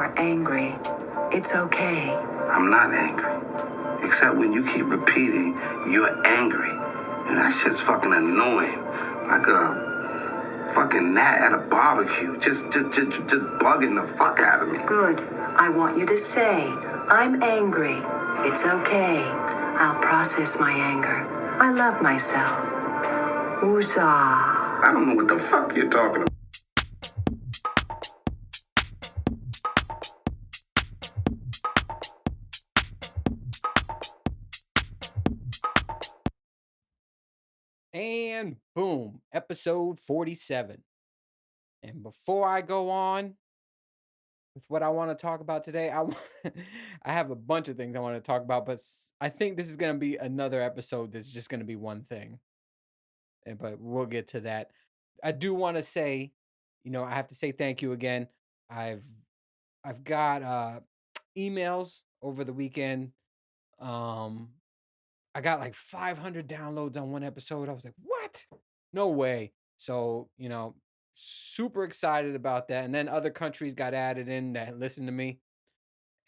are angry. It's okay. I'm not angry. Except when you keep repeating, you're angry. And that shit's fucking annoying. Like a fucking gnat at a barbecue. Just bugging the fuck out of me. Good. I want you to say, I'm angry. It's okay. I'll process my anger. I love myself. Woozah. I don't know what the fuck you're talking about. And boom, episode 47. And before I go on with what I want to talk about today, I have a bunch of things I want to talk about, but I think this is going to be another episode that's just going to be one thing. But we'll get to that. I do want to say, I have to say thank you again. I've got emails over the weekend. I got like 500 downloads on one episode. I was like, what? No way. So, super excited about that. And then other countries got added in that listen to me.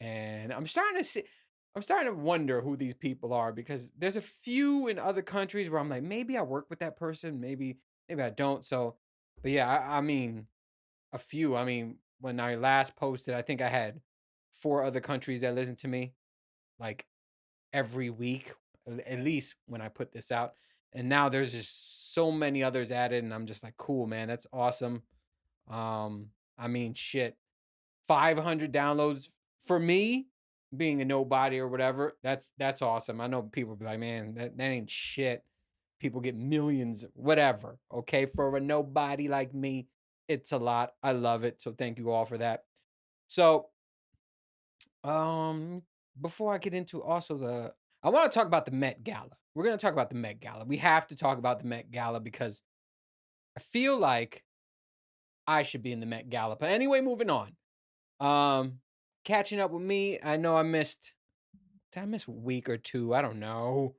And I'm starting to wonder who these people are, because there's a few in other countries where I'm like, maybe I work with that person, maybe I don't. So, but yeah, I mean, a few. I mean, when I last posted, I think I had 4 other countries that listen to me, like every week, at least when I put this out. And now there's just so many others added, and I'm just like, cool, man, that's awesome. I mean, shit, 500 downloads for me, being a nobody or whatever. That's awesome. I know people be like, man, that ain't shit. People get millions, whatever. Okay, for a nobody like me, it's a lot. I love it. So thank you all for that. So, before I get into also I want to talk about the Met Gala. We're going to talk about the Met Gala. We have to talk about the Met Gala because I feel like I should be in the Met Gala. But anyway, moving on. Catching up with me. I know did I miss a week or two? I don't know.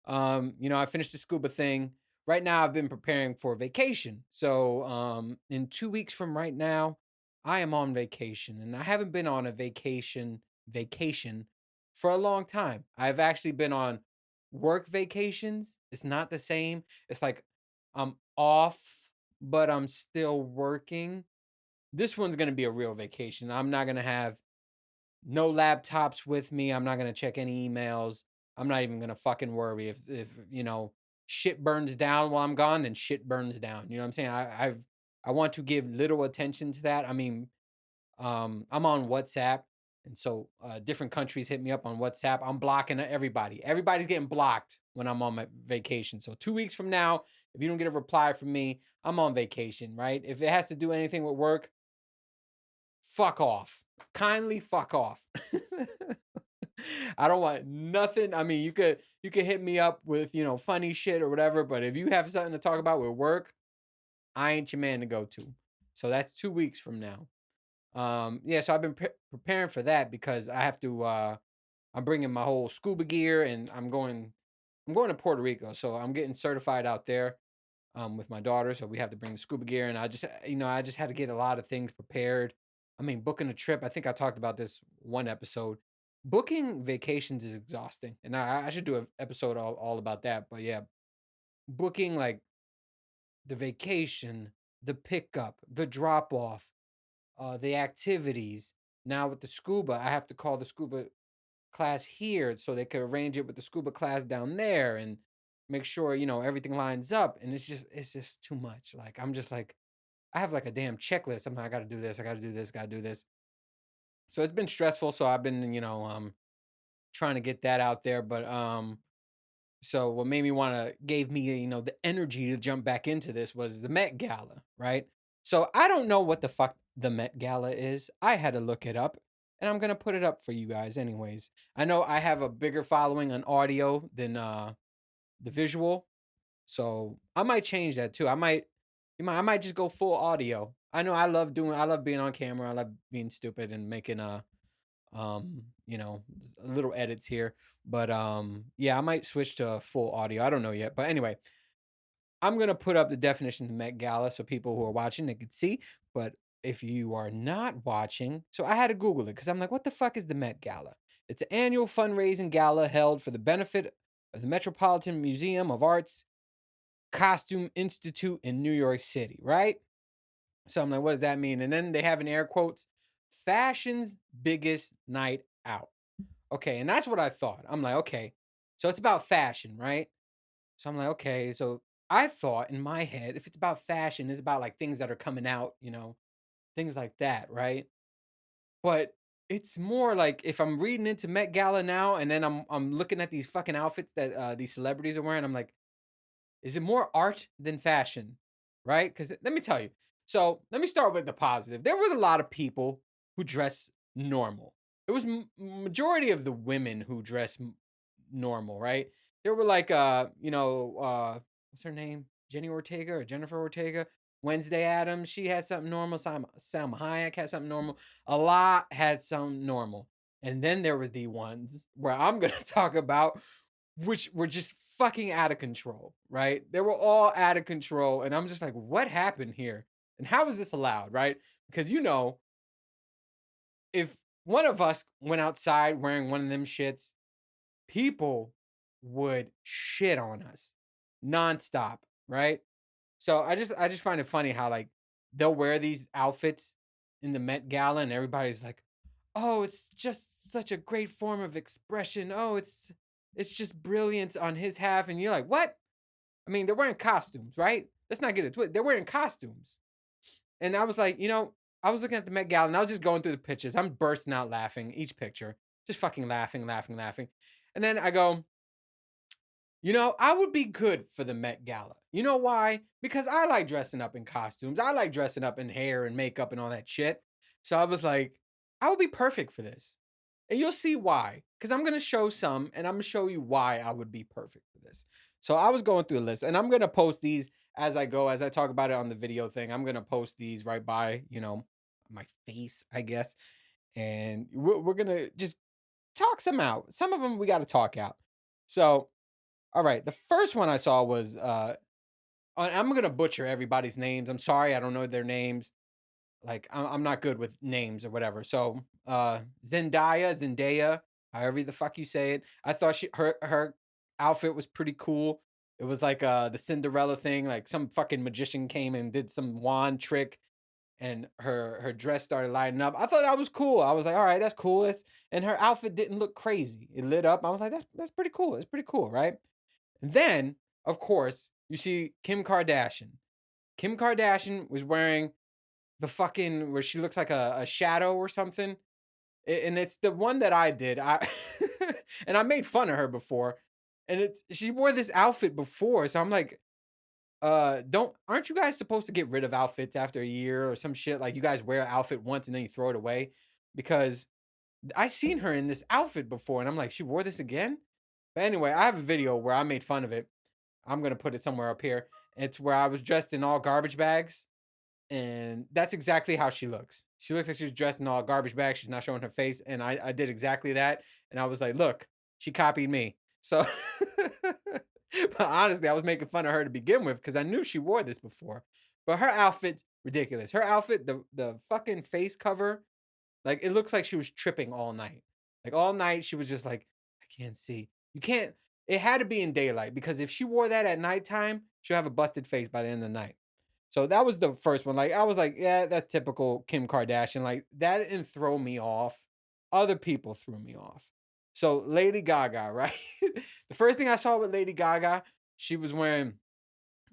I finished the scuba thing. Right now I've been preparing for vacation. So, in 2 weeks from right now, I am on vacation, and I haven't been on a vacation for a long time. I've actually been on work vacations. It's not the same. It's like I'm off, but I'm still working. This one's going to be a real vacation. I'm not going to have no laptops with me. I'm not going to check any emails. I'm not even going to fucking worry if shit burns down while I'm gone, then shit burns down. You know what I'm saying? I want to give little attention to that. I mean, I'm on WhatsApp, and so different countries hit me up on WhatsApp. I'm blocking everybody. Everybody's getting blocked when I'm on my vacation. So 2 weeks from now, if you don't get a reply from me, I'm on vacation, right? If it has to do anything with work, fuck off. Kindly fuck off. I don't want nothing. I mean, you could hit me up with, funny shit or whatever, but if you have something to talk about with work, I ain't your man to go to. So that's 2 weeks from now. Yeah, so I've been preparing for that because I have to I'm bringing my whole scuba gear, and I'm going to Puerto Rico. So I'm getting certified out there with my daughter, so we have to bring the scuba gear, and I just had to get a lot of things prepared. I mean, booking a trip, I think I talked about this one episode. Booking vacations is exhausting, and I should do an episode all about that. But yeah, booking like the vacation, the pickup, the drop off, the activities. Now with the scuba, I have to call the scuba class here so they could arrange it with the scuba class down there and make sure everything lines up. And it's just too much. Like, I'm just like, I have like a damn checklist. I got to do this, I got to do this, got to do this. So it's been stressful. So I've been trying to get that out there. But so what made me gave me the energy to jump back into this was the Met Gala, right? So I don't know what the fuck the Met Gala is. I had to look it up, and I'm gonna put it up for you guys anyways. I know I have a bigger following on audio than the visual, so I might change that too. I might just go full audio. I know I love being on camera. I love being stupid and making little edits here. But yeah, I might switch to full audio. I don't know yet. But anyway, I'm gonna put up the definition of the Met Gala so people who are watching they can see. But if you are not watching, so I had to Google it because I'm like, what the fuck is the Met Gala? It's an annual fundraising gala held for the benefit of the Metropolitan Museum of Art's Costume Institute in New York City, right? So I'm like, what does that mean? And then they have in air quotes, fashion's biggest night out. Okay, and that's what I thought. I'm like, okay, so it's about fashion, right? So I'm like, okay, so I thought in my head, if it's about fashion, it's about like things that are coming out, things like that, right? But it's more like if I'm reading into Met Gala now, and then I'm looking at these fucking outfits that these celebrities are wearing, I'm like, is it more art than fashion? Right? Because let me tell you. So let me start with the positive. There was a lot of people who dress normal. It was majority of the women who dress normal, right? There were like what's her name? Jenny Ortega or Jennifer Ortega. Wednesday Adams, she had something normal. Salma Hayek had something normal. A lot had something normal. And then there were the ones where I'm gonna talk about which were just fucking out of control, right? They were all out of control. And I'm just like, what happened here? And how is this allowed, right? Because if one of us went outside wearing one of them shits, people would shit on us nonstop, right? So I just find it funny how like they'll wear these outfits in the Met Gala and everybody's like, "Oh, it's just such a great form of expression. Oh, it's just brilliant on his half." And you're like, "What?" I mean, they're wearing costumes, right? Let's not get it twisted. They're wearing costumes. And I was like, I was looking at the Met Gala and I was just going through the pictures. I'm bursting out laughing each picture, just fucking laughing, laughing, laughing. And then I go, I would be good for the Met Gala. You know why? Because I like dressing up in costumes. I like dressing up in hair and makeup and all that shit. So I was like, I would be perfect for this. And you'll see why. Because I'm going to show some and I'm going to show you why I would be perfect for this. So I was going through a list and I'm going to post these as I go, as I talk about it on the video thing. I'm going to post these right by, my face, I guess. And we're going to just talk some out. Some of them we got to talk out. So all right, the first one I saw was I'm gonna butcher everybody's names. I'm sorry, I don't know their names. Like I'm not good with names or whatever. So Zendaya, however the fuck you say it. I thought her outfit was pretty cool. It was like the Cinderella thing, like some fucking magician came and did some wand trick and her dress started lighting up. I thought that was cool. I was like, all right, that's cool. And her outfit didn't look crazy. It lit up. I was like, that's pretty cool. It's pretty cool, right? Then, of course, you see Kim Kardashian. Kim Kardashian was wearing the fucking where she looks like a shadow or something. And it's the one that I did. I and I made fun of her before. And she wore this outfit before. So I'm like, aren't you guys supposed to get rid of outfits after a year or some shit? Like you guys wear an outfit once and then you throw it away? Because I seen her in this outfit before, and I'm like, she wore this again? But anyway, I have a video where I made fun of it. I'm gonna put it somewhere up here. It's where I was dressed in all garbage bags, and that's exactly how she looks. She looks like she's dressed in all garbage bags. She's not showing her face, and I did exactly that. And I was like, look, she copied me. So, but honestly, I was making fun of her to begin with because I knew she wore this before. But her outfit's ridiculous. Her outfit, the fucking face cover, like it looks like she was tripping all night. Like all night, she was just like, I can't see. You can't. It had to be in daylight because if she wore that at nighttime, she'll have a busted face by the end of the night. So that was the first one. Like I was like, yeah, that's typical Kim Kardashian. Like that didn't throw me off. Other people threw me off. So Lady Gaga, right? The first thing I saw with Lady Gaga, she was wearing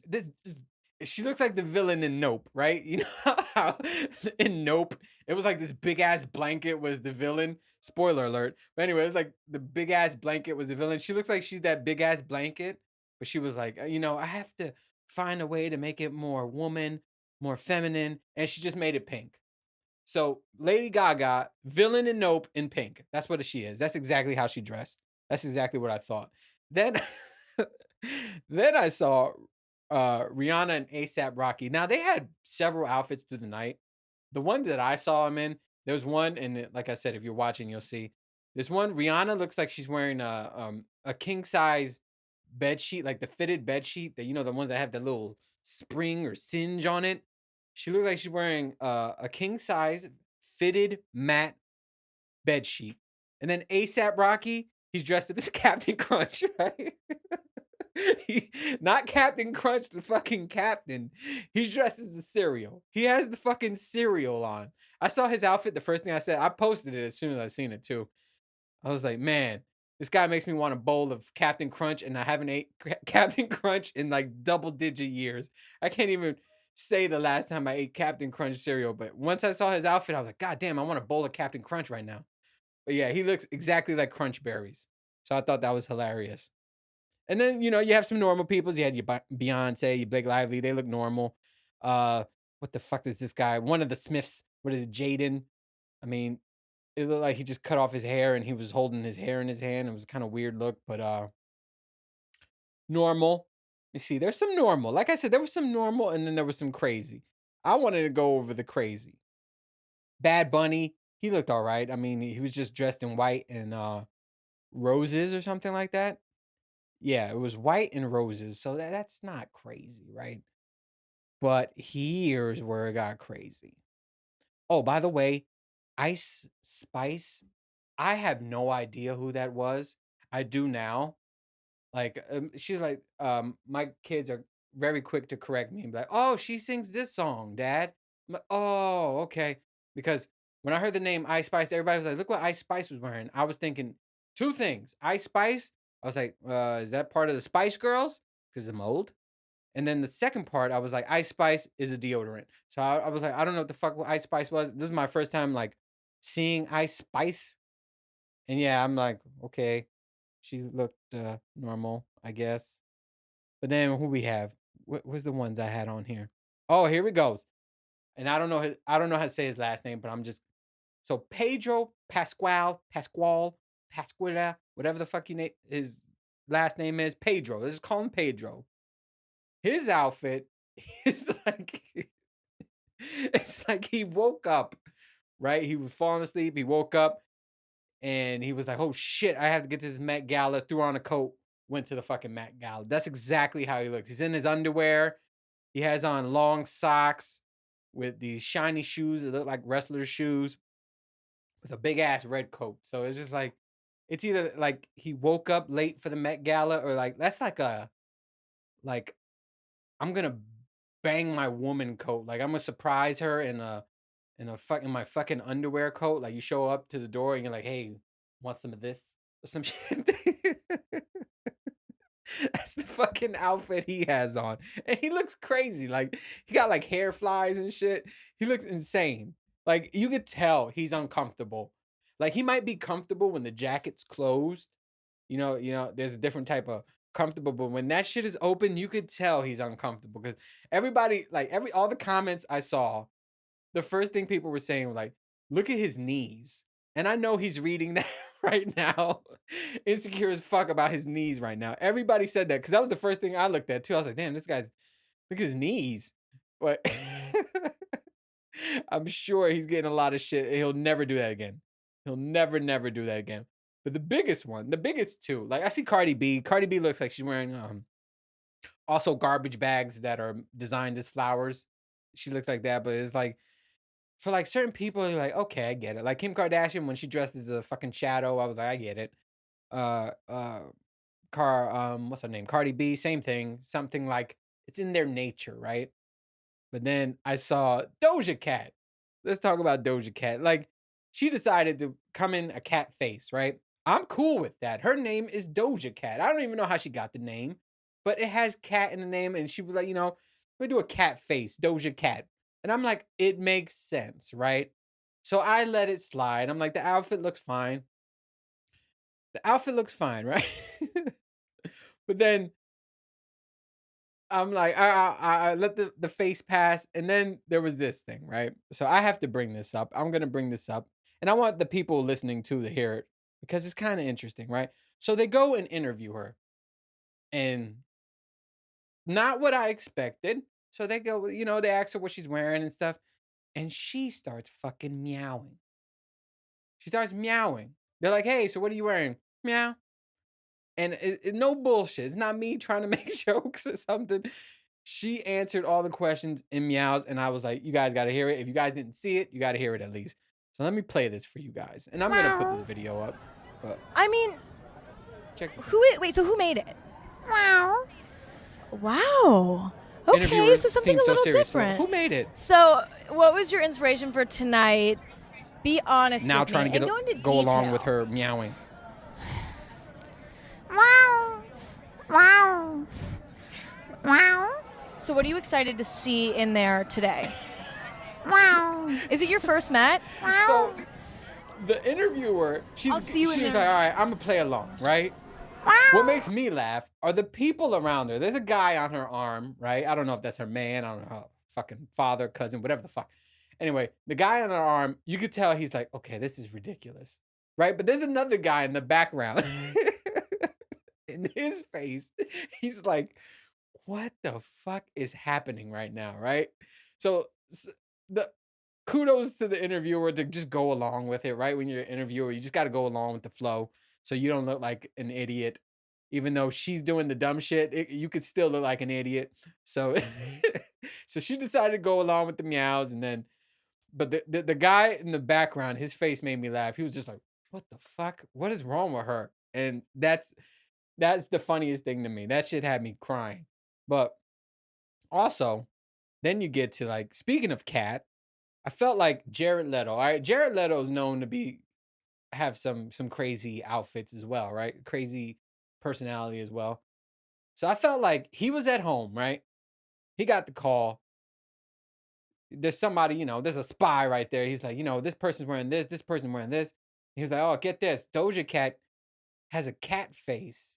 this she looks like the villain in Nope, right? You know how in Nope, it was like this big ass blanket was the villain. Spoiler alert. But anyway, it was like the big ass blanket was the villain. She looks like she's that big ass blanket, but she was like, I have to find a way to make it more woman, more feminine, and she just made it pink. So Lady Gaga, villain in Nope in pink. That's what she is. That's exactly how she dressed. That's exactly what I thought. Then then I saw Rihanna and ASAP Rocky. Now they had several outfits through the night. The ones that I saw them in, there was one, and like I said, if you're watching, you'll see. There's one. Rihanna looks like she's wearing a king size bed sheet, like the fitted bed sheet that the ones that have the little spring or singe on it. She looks like she's wearing a king size fitted matte bed sheet. And then ASAP Rocky, he's dressed up as Captain Crunch, right? Not Captain Crunch, the fucking captain. He's dressed as the cereal. He has the fucking cereal on. I saw his outfit. The first thing I said, I posted it as soon as I seen it too. I was like, man, this guy makes me want a bowl of Captain Crunch, and I haven't ate Captain Crunch in like double-digit years. I can't even say the last time I ate Captain Crunch cereal, but once I saw his outfit, I was like, God damn, I want a bowl of Captain Crunch right now. But yeah, he looks exactly like Crunch Berries. So I thought that was hilarious. And then, you have some normal people. You had your Beyonce, your Blake Lively. They look normal. What the fuck is this guy? One of the Smiths. What is it, Jaden? I mean, it looked like he just cut off his hair and he was holding his hair in his hand. It was kind of weird look, but normal. You see, there's some normal. Like I said, there was some normal and then there was some crazy. I wanted to go over the crazy. Bad Bunny, he looked all right. I mean, he was just dressed in white and roses or something like that. Yeah, it was white and roses. So that's not crazy, right? But here's where it got crazy. Oh, by the way, Ice Spice, I have no idea who that was. I do now. Like, she's like, my kids are very quick to correct me and be like, oh, she sings this song, Dad. I'm like, oh, okay. Because when I heard the name Ice Spice, everybody was like, look what Ice Spice was wearing. I was thinking two things. Ice Spice, I was like, is that part of the Spice Girls? Because I'm old. And then the second part, I was like, Ice Spice is a deodorant. So I was like, I don't know what the fuck Ice Spice was. This is my first time like seeing Ice Spice. And yeah, I'm like, okay, she looked normal, I guess. But then who we have? What was the ones I had on here? Oh, here we goes. And I don't know how to say his last name, but I'm just so Pedro Pascuala, whatever the fuck his last name is, Pedro. Let's just call him Pedro. His outfit is like it's like he woke up, right? He was falling asleep. He woke up and he was like, "Oh shit, I have to get to this Met Gala." Threw on a coat, went to the fucking Met Gala. That's exactly how he looks. He's in his underwear. He has on long socks with these shiny shoes that look like wrestler shoes with a big ass red coat. So it's just like it's either like he woke up late for the Met Gala or like that's like I'm gonna bang my woman coat. Like I'm gonna surprise her in my fucking underwear coat. Like you show up to the door and you're like, hey, want some of this? Or some shit. That's the fucking outfit he has on. And he looks crazy. Like he got like hair flies and shit. He looks insane. Like you could tell he's uncomfortable. Like he might be comfortable when the jacket's closed. There's a different type of comfortable, but when that shit is open, you could tell he's uncomfortable because everybody, like all the comments I saw, the first thing people were saying was like, look at his knees. And I know he's reading that right now. Insecure as fuck about his knees right now. Everybody said that because that was the first thing I looked at too. I was like, damn, this guy's look at his knees. But I'm sure he's getting a lot of shit. He'll never do that again. He'll never, never do that again. But the biggest two, like I see Cardi B. Cardi B looks like she's wearing also garbage bags that are designed as flowers. She looks like that, but it's like for like certain people, you're like, okay, I get it. Like Kim Kardashian when she dressed as a fucking shadow, I was like, I get it. Uh, uh, what's her name? Cardi B, same thing. Something like it's in their nature, right? But then I saw Doja Cat. Let's talk about Doja Cat. Like she decided to come in a cat face, right? I'm cool with that. Her name is Doja Cat. I don't even know how she got the name, but it has cat in the name. And she was like, let me do a cat face, Doja Cat. And I'm like, it makes sense, right? So I let it slide. I'm like, the outfit looks fine. The outfit looks fine, right? But then I'm like, I let the face pass. And then there was this thing, right? So I have to bring this up. I'm going to bring this up. And I want the people listening to hear it because it's kind of interesting, right? So they go and interview her and not what I expected. So they go, they ask her what she's wearing and stuff. And she starts fucking meowing. She starts meowing. They're like, hey, so what are you wearing? Meow. And no bullshit. It's not me trying to make jokes or something. She answered all the questions in meows, and I was like, you guys got to hear it. If you guys didn't see it, you got to hear it at least. So let me play this for you guys. And I'm going to put this video up. But I mean, check this out. wait, so who made it? Wow. Okay, Interviewers so something seem a so little serious. So different. who made it? So, what was your inspiration for tonight? Be honest Now with trying me. to And go along detail. with her meowing. So, what are you excited to see in there today? Is it your first Met? So the interviewer, I'll see you in she's there. like, all right, I'm gonna play along, right? What makes me laugh are the people around her. There's a guy on her arm, right? I don't know if that's her man, I don't know, her fucking father, cousin, whatever the fuck. Anyway, the guy on her arm, you could tell he's like, okay, this is ridiculous, right? But there's another guy in the background. In his face, he's like, what the fuck is happening right now, right? So the kudos to the interviewer to just go along with it, right? When you're an interviewer, you just got to go along with the flow so you don't look like an idiot. Even though she's doing the dumb shit, you could still look like an idiot. So, so she decided to go along with the meows, and then, but the guy in the background, his face made me laugh. He was just like, "What the fuck? What is wrong with her?" And that's the funniest thing to me. That shit had me crying. But also, then you get to like, speaking of cat, I felt like Jared Leto. All right, Jared Leto is known to have some crazy outfits as well, right? Crazy personality as well. So I felt like he was at home, right? He got the call. There's somebody, there's a spy right there. He's like, this person's wearing this person's wearing this. He was like, oh, get this. Doja Cat has a cat face.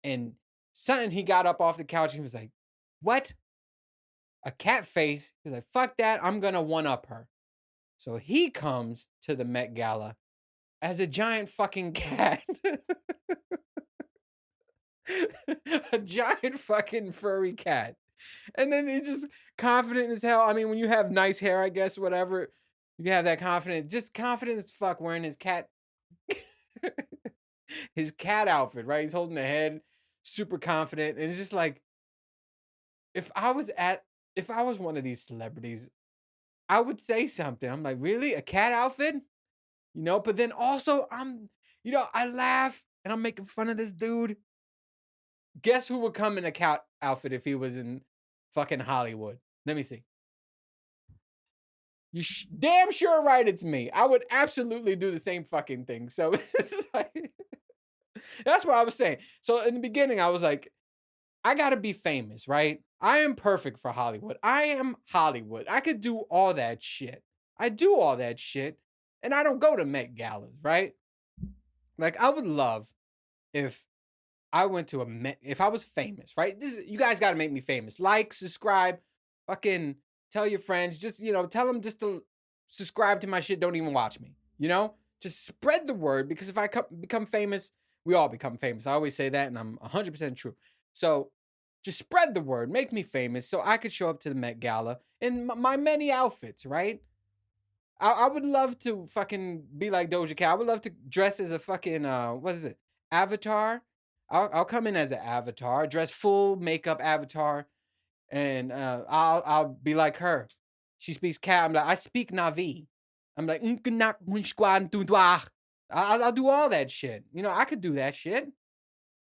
And something, he got up off the couch and he was like, what? A cat face? He was like, fuck that. I'm going to one-up her. So he comes to the Met Gala as a giant fucking cat. A giant fucking furry cat. And then he's just confident as hell. I mean, when you have nice hair, I guess, whatever, you have that confidence. Just confident as fuck wearing his cat his cat outfit, right? He's holding the head, super confident. And it's just like, if I was one of these celebrities, I would say something. I'm like, really? A cat outfit? But then also I laugh and I'm making fun of this dude. Guess who would come in a cat outfit if he was in fucking Hollywood? Let me see. You damn sure right it's me. I would absolutely do the same fucking thing. So it's like, that's what I was saying. So in the beginning, I was like, I gotta be famous, right? I am perfect for Hollywood. I am Hollywood. I could do all that shit. I do all that shit. And I don't go to Met Galas, right? Like, I would love if I went to if I was famous, right? You guys got to make me famous. Like, subscribe, fucking tell your friends. Just, tell them just to subscribe to my shit. Don't even watch me, Just spread the word, because if I become famous, we all become famous. I always say that, and I'm 100% true. So just spread the word. Make me famous so I could show up to the Met Gala in my many outfits, right? I would love to fucking be like Doja Cat. I would love to dress as a fucking, what is it? Avatar. I'll come in as an avatar, dress full makeup avatar, and I'll be like her. She speaks cat. I'm like, I speak Navi. I'm like, I'll do all that shit. I could do that shit.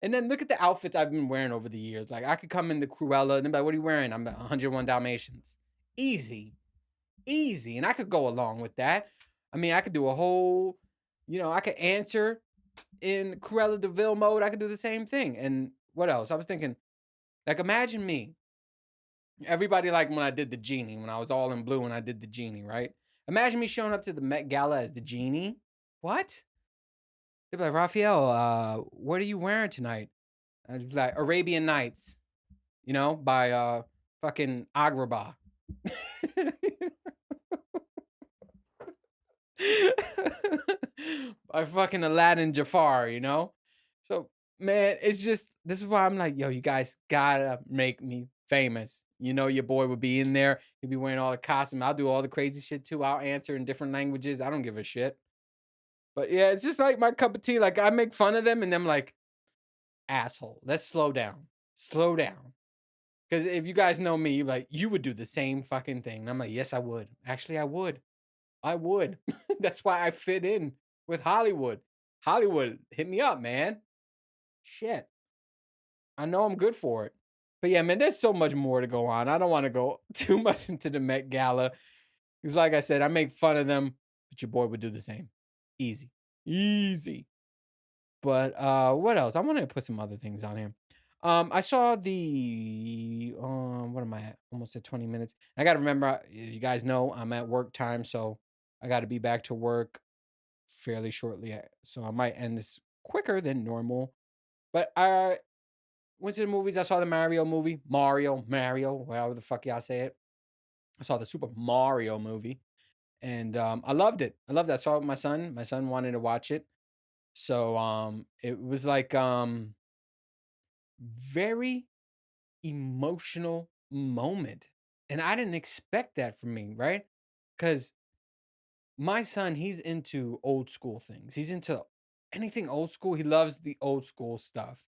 And then look at the outfits I've been wearing over the years. Like, I could come into Cruella and be like, what are you wearing? I'm like, 101 Dalmatians. Easy. And I could go along with that. I mean, I could do a whole, I could answer in Cruella de Vil mode. I could do the same thing. And what else? I was thinking, like, imagine me. Everybody, like, when I did the genie, when I was all in blue when I did the genie, right? Imagine me showing up to the Met Gala as the genie. What? They'd be like, Raphael, what are you wearing tonight? I'd be like, Arabian Nights, by fucking Agrabah. By fucking Aladdin Jafar, So, man, it's just, this is why I'm like, yo, you guys gotta make me famous. Your boy would be in there. He'd be wearing all the costume. I'll do all the crazy shit too. I'll answer in different languages. I don't give a shit. But yeah, it's just like my cup of tea. Like, I make fun of them and I'm like, asshole, let's slow down. Because if you guys know me, like, you would do the same fucking thing. And I'm like, yes, I would. Actually, I would. I would. That's why I fit in with Hollywood. Hollywood, hit me up, man. Shit. I know I'm good for it. But yeah, man, there's so much more to go on. I don't want to go too much into the Met Gala. Because like I said, I make fun of them, but your boy would do the same. Easy. Easy. But what else? I want to put some other things on here. I saw the what am I at? Almost at 20 minutes. I gotta remember, you guys know I'm at work time, so I gotta be back to work fairly shortly. So I might end this quicker than normal. But I went to the movies. I saw the Mario movie. Mario, however the fuck y'all say it. I saw the Super Mario movie. And I loved it. I loved it. I saw it with my son. My son wanted to watch it. So it was like very emotional moment. And I didn't expect that from me, right? Because my son, he's into old school things. He's into anything old school. He loves the old school stuff.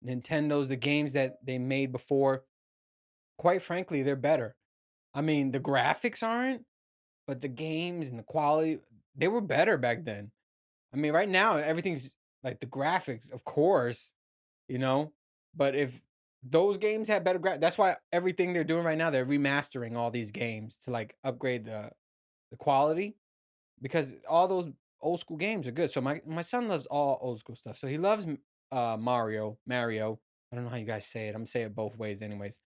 Nintendo's, the games that they made before, quite frankly, they're better. I mean, the graphics aren't, but the games and the quality, they were better back then. I mean, right now, everything's like the graphics, of course, you know, but if those games had better that's why everything they're doing right now, they're remastering all these games to like upgrade the quality, because all those old school games are good. So my son loves all old school stuff. So he loves Mario. I don't know how you guys say it. I'm gonna say it both ways, anyways.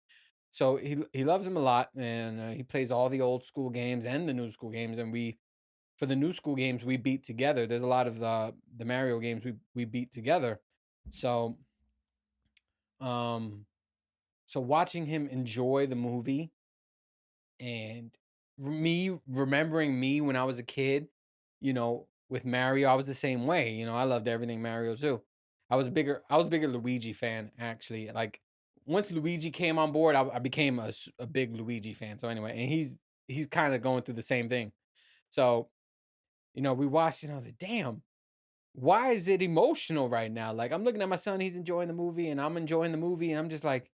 So he loves him a lot, and he plays all the old school games and the new school games. And for the new school games, we beat together. There's a lot of the Mario games we beat together. So um so watching him enjoy the movie, and me remembering me when I was a kid, with Mario, I was the same way. I loved everything Mario too. I was a bigger Luigi fan, actually. Like, once Luigi came on board, I became a big Luigi fan. So anyway, and he's kind of going through the same thing. So we watched. The damn. Why is it emotional right now? Like, I'm looking at my son, he's enjoying the movie, and I'm enjoying the movie, and I'm just like,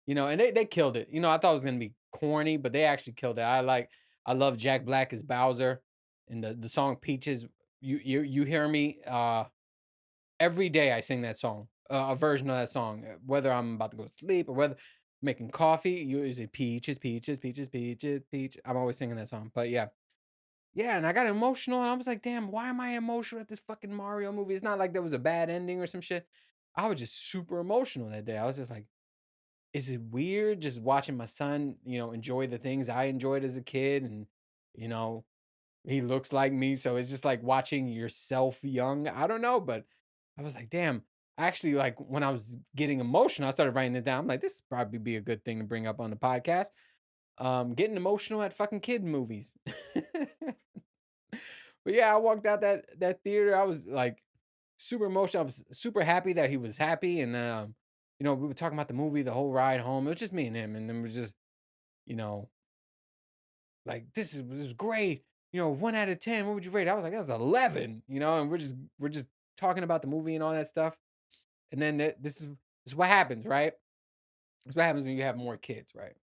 and they killed it. I thought it was gonna be corny, but they actually killed it. I love Jack Black as Bowser, and the song Peaches. You hear me every day. I sing that song, a version of that song, whether I'm about to go to sleep or whether making coffee. You say Peaches, Peaches, Peaches, Peaches, Peach. I'm always singing that song. But yeah, yeah, and I got emotional, and I was like, damn, why am I emotional at this fucking Mario movie? It's not like there was a bad ending or some shit. I was just super emotional that day. I was just like, is it weird just watching my son, enjoy the things I enjoyed as a kid? And, you know, he looks like me. So it's just like watching yourself young. I don't know, but I was like, damn. Actually, like, when I was getting emotional, I started writing it down. I'm like, this would probably be a good thing to bring up on the podcast. Getting emotional at fucking kid movies. But yeah, I walked out that theater. I was like super emotional. I was super happy that he was happy, and we were talking about the movie the whole ride home. It was just me and him, and then we're just, you know, like, this is great. 1 out of 10. What would you rate? I was like, that was 11. And we're just talking about the movie and all that stuff. And then this is what happens, right? This is what happens when you have more kids, right?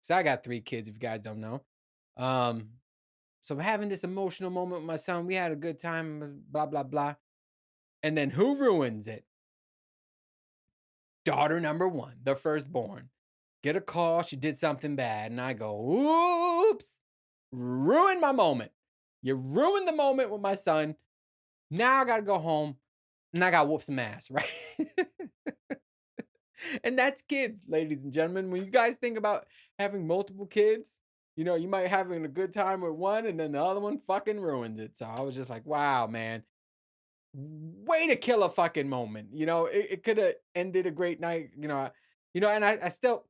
So I got 3 kids, if you guys don't know. Um, so I'm having this emotional moment with my son. We had a good time, blah blah blah. And then who ruins it? Daughter number 1, the firstborn. Get a call, she did something bad, and I go, oops, ruined my moment. You ruined the moment with my son. Now I gotta go home, and I gotta whoop some ass, right? And that's kids, ladies and gentlemen. When you guys think about having multiple kids, you might having a good time with one, and then the other one fucking ruins it. So I was just like, wow, man. Way to kill a fucking moment. It could have ended a great night, and I still,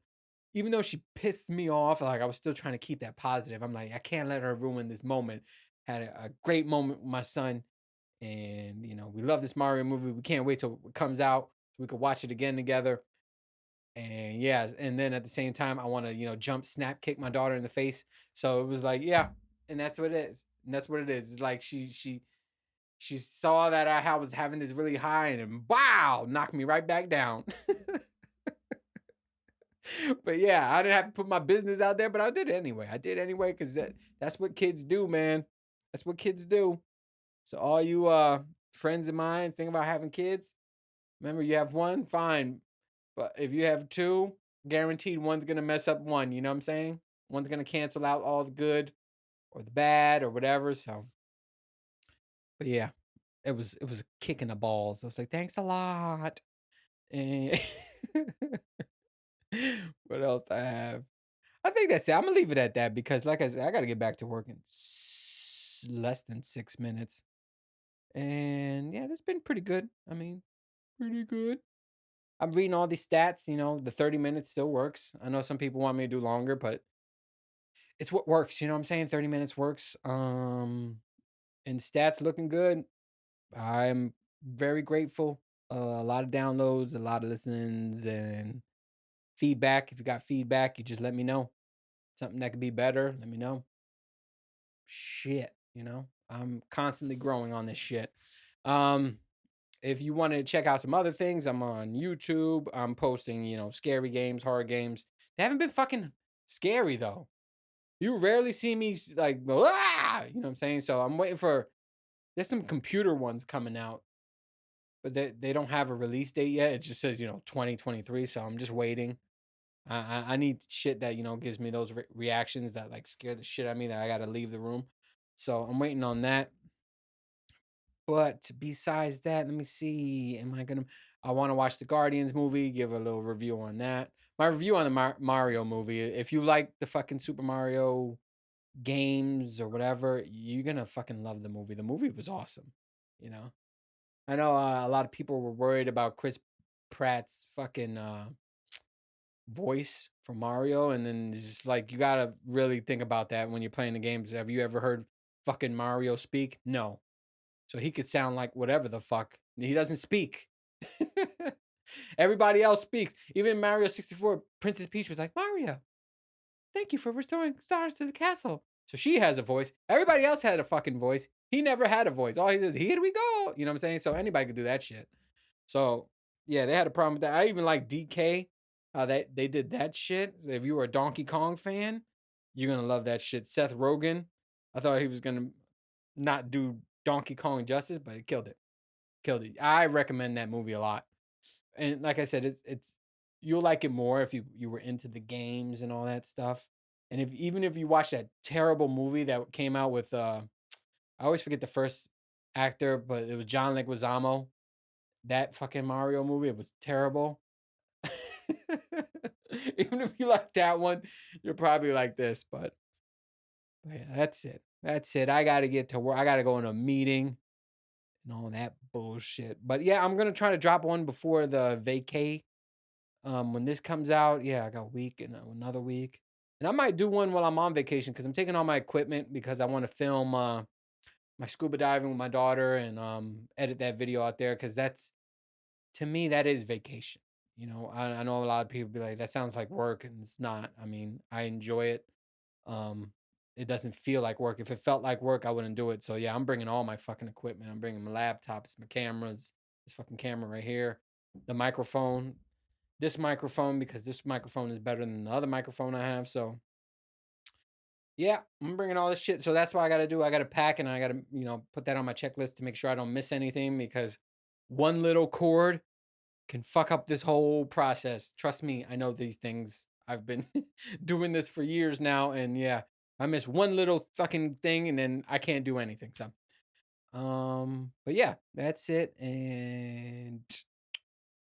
even though she pissed me off, like, I was still trying to keep that positive. I'm like, I can't let her ruin this moment. Had a great moment with my son, and we love this Mario movie. We can't wait till it comes out so we could watch it again together. And yeah, and then at the same time, I want to, jump, snap, kick my daughter in the face. So it was like, yeah, and that's what it is. And that's what it is. It's like she saw that I was having this really high, and wow, knocked me right back down. But yeah, I didn't have to put my business out there, but I did it anyway. I did anyway because that's what kids do, man. That's what kids do. So all you friends of mine think about having kids, remember you have one, fine. But if you have two, guaranteed one's gonna mess up one. You know what I'm saying? One's gonna cancel out all the good or the bad or whatever. So, but yeah, it was a kick in the balls. I was like, thanks a lot. And what else do I have? I think that's it. I'm gonna leave it at that because, like I said, I gotta get back to work in less than 6 minutes. And yeah, that's been pretty good. I mean, pretty good. I'm reading all these stats. The 30 minutes still works. I know some people want me to do longer, but it's what works. You know what I'm saying? 30 minutes works. And stats looking good. I'm very grateful. A lot of downloads, a lot of listens, and feedback. If you got feedback, you just let me know. Something that could be better, let me know. Shit, I'm constantly growing on this shit. If you wanted to check out some other things, I'm on YouTube. I'm posting, scary games, horror games. They haven't been fucking scary though. You rarely see me like go, ah, you know what I'm saying? So I'm waiting for. There's some computer ones coming out, but they don't have a release date yet. It just says 2023. So I'm just waiting. I need shit that gives me those reactions that like scare the shit out of me that I gotta leave the room. So I'm waiting on that. But besides that, let me see. I want to watch the Guardians movie. Give a little review on that. My review on the Mario movie. If you like the fucking Super Mario games or whatever, you're gonna fucking love the movie. The movie was awesome. I know a lot of people were worried about Chris Pratt's fucking voice for Mario, and then it's just like you gotta really think about that when you're playing the games. Have you ever heard fucking Mario speak? No. So he could sound like whatever the fuck. He doesn't speak. Everybody else speaks. Even Mario 64, Princess Peach was like, Mario, thank you for restoring stars to the castle. So she has a voice. Everybody else had a fucking voice. He never had a voice. All he says, here we go. You know what I'm saying? So anybody could do that shit. So yeah, they had a problem with that. I even like DK. They did that shit. If you were a Donkey Kong fan, you're gonna love that shit. Seth Rogen, I thought he was gonna not do Donkey Kong justice, but he killed it. Killed it. I recommend that movie a lot. And like I said, it's you'll like it more if you were into the games and all that stuff. And if you watch that terrible movie that came out with I always forget the first actor, but it was John Leguizamo. That fucking Mario movie, it was terrible. Even if you like that one, you're probably like this, but yeah, that's it. That's it. I gotta get to work. I gotta go in a meeting and all that bullshit. But yeah, I'm gonna try to drop one before the vacay. When this comes out, yeah, I got a week and another week. And I might do one while I'm on vacation because I'm taking all my equipment because I want to film my scuba diving with my daughter and edit that video out there because to me, that is vacation. I know a lot of people be like, that sounds like work, and it's not. I mean, I enjoy it. Um, it doesn't feel like work. If it felt like work, I wouldn't do it. So yeah, I'm bringing all my fucking equipment. I'm bringing my laptops, my cameras, this fucking camera right here, the microphone, this microphone because this microphone is better than the other microphone I have. So yeah, I'm bringing all this shit. So that's what I got to do. I got to pack and I got to, put that on my checklist to make sure I don't miss anything because one little cord can fuck up this whole process. Trust me, I know these things. I've been doing this for years now, and yeah, I miss one little fucking thing, and then I can't do anything. So, but yeah, that's it. And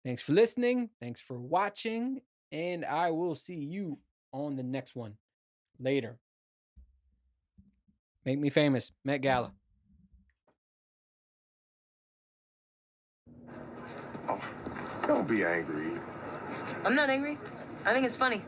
thanks for listening. Thanks for watching, and I will see you on the next one. Later. Make me famous. Met Gala. Oh, don't be angry. I'm not angry. I think it's funny.